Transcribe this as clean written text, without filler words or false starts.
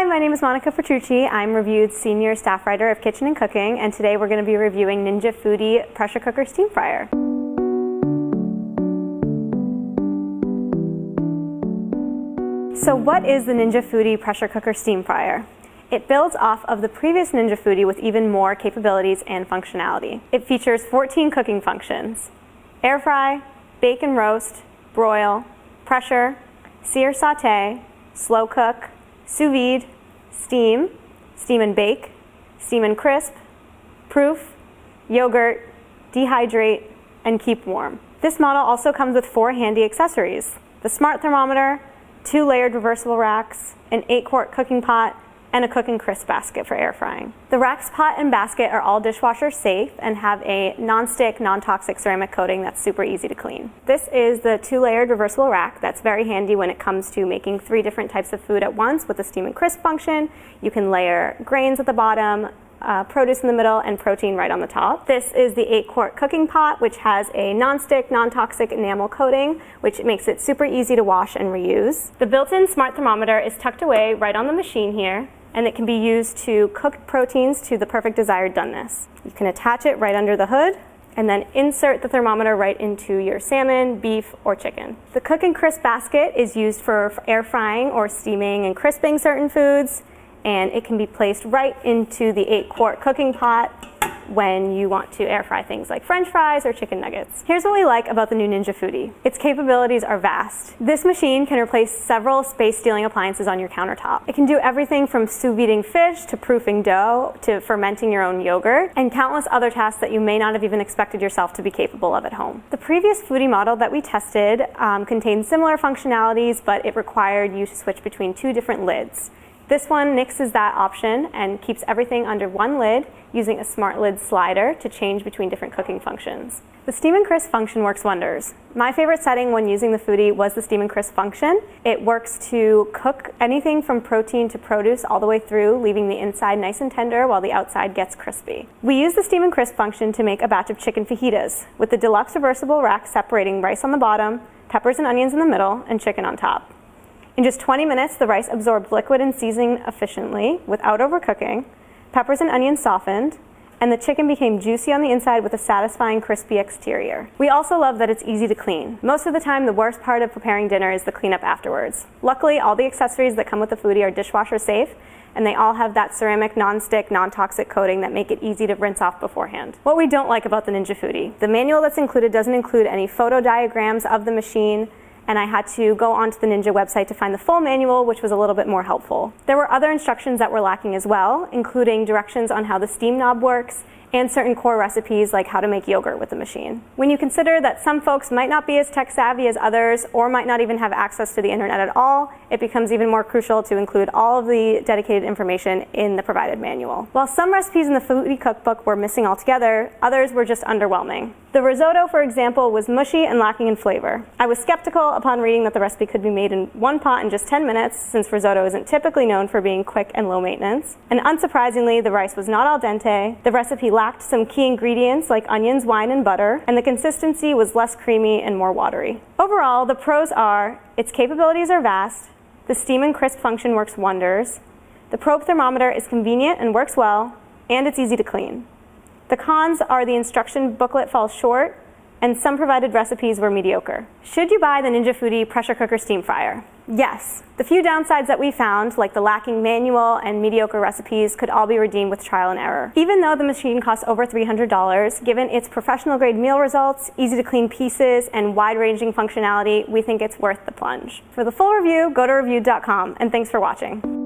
Hi, my name is Monica Petrucci. I'm Reviewed's Senior Staff Writer of Kitchen and Cooking, and today we're going to be reviewing Ninja FOOdi Pressure Cooker Steam Fryer. So what is the Ninja FOOdi Pressure Cooker Steam Fryer? It builds off of the previous Ninja FOOdi with even more capabilities and functionality. It features 14 cooking functions: air fry, bake and roast, broil, pressure, sear saute, slow cook, sous vide, steam, steam and bake, steam and crisp, proof, yogurt, dehydrate, and keep warm. This model also comes with 4 handy accessories: the smart thermometer, 2 layered reversible racks, an 8-quart cooking pot, and a cook and crisp basket for air frying. The racks, pot, and basket are all dishwasher safe and have a non-stick, non-toxic ceramic coating that's super easy to clean. This is the 2-layered reversible rack that's very handy when it comes to making 3 different types of food at once with the steam and crisp function. You can layer grains at the bottom, produce in the middle, and protein right on the top. This is the 8-quart cooking pot, which has a non-stick, non-toxic enamel coating, which makes it super easy to wash and reuse. The built-in smart thermometer is tucked away right on the machine here, and it can be used to cook proteins to the perfect desired doneness. You can attach it right under the hood and then insert the thermometer right into your salmon, beef, or chicken. The cook and crisp basket is used for air frying or steaming and crisping certain foods, and it can be placed right into the 8-quart cooking pot when you want to air fry things like French fries or chicken nuggets. Here's what we like about the new Ninja FOOdi. Its capabilities are vast. This machine can replace several space-stealing appliances on your countertop. It can do everything from sous videing fish to proofing dough to fermenting your own yogurt, and countless other tasks that you may not have even expected yourself to be capable of at home. The previous FOOdi model that we tested contained similar functionalities, but it required you to switch between 2 different lids. This one nixes that option and keeps everything under one lid using a smart lid slider to change between different cooking functions. The steam and crisp function works wonders. My favorite setting when using the FOOdi was the steam and crisp function. It works to cook anything from protein to produce all the way through, leaving the inside nice and tender while the outside gets crispy. We use the steam and crisp function to make a batch of chicken fajitas, with the deluxe reversible rack separating rice on the bottom, peppers and onions in the middle, and chicken on top. In just 20 minutes, the rice absorbed liquid and seasoning efficiently without overcooking, peppers and onions softened, and the chicken became juicy on the inside with a satisfying crispy exterior. We also love that it's easy to clean. Most of the time, the worst part of preparing dinner is the cleanup afterwards. Luckily, all the accessories that come with the FOOdi are dishwasher safe, and they all have that ceramic non-stick, non-toxic coating that make it easy to rinse off beforehand. What we don't like about the Ninja FOOdi: the manual that's included doesn't include any photo diagrams of the machine, and I had to go onto the Ninja website to find the full manual, which was a little bit more helpful. There were other instructions that were lacking as well, including directions on how the steam knob works and certain core recipes like how to make yogurt with the machine. When you consider that some folks might not be as tech savvy as others or might not even have access to the internet at all, it becomes even more crucial to include all of the dedicated information in the provided manual. While some recipes in the FOOdi cookbook were missing altogether, others were just underwhelming. The risotto, for example, was mushy and lacking in flavor. I was skeptical upon reading that the recipe could be made in one pot in just 10 minutes, since risotto isn't typically known for being quick and low maintenance. And unsurprisingly, the rice was not al dente, the recipe lacked some key ingredients like onions, wine, and butter, and the consistency was less creamy and more watery. Overall, the pros are: its capabilities are vast, the steam and crisp function works wonders, the probe thermometer is convenient and works well, and it's easy to clean. The cons are the instruction booklet falls short, and some provided recipes were mediocre. Should you buy the Ninja FOOdi Pressure Cooker Steam Fryer? Yes. The few downsides that we found, like the lacking manual and mediocre recipes, could all be redeemed with trial and error. Even though the machine costs over $300, given its professional grade meal results, easy to clean pieces, and wide-ranging functionality, we think it's worth the plunge. For the full review, go to reviewed.com, and thanks for watching.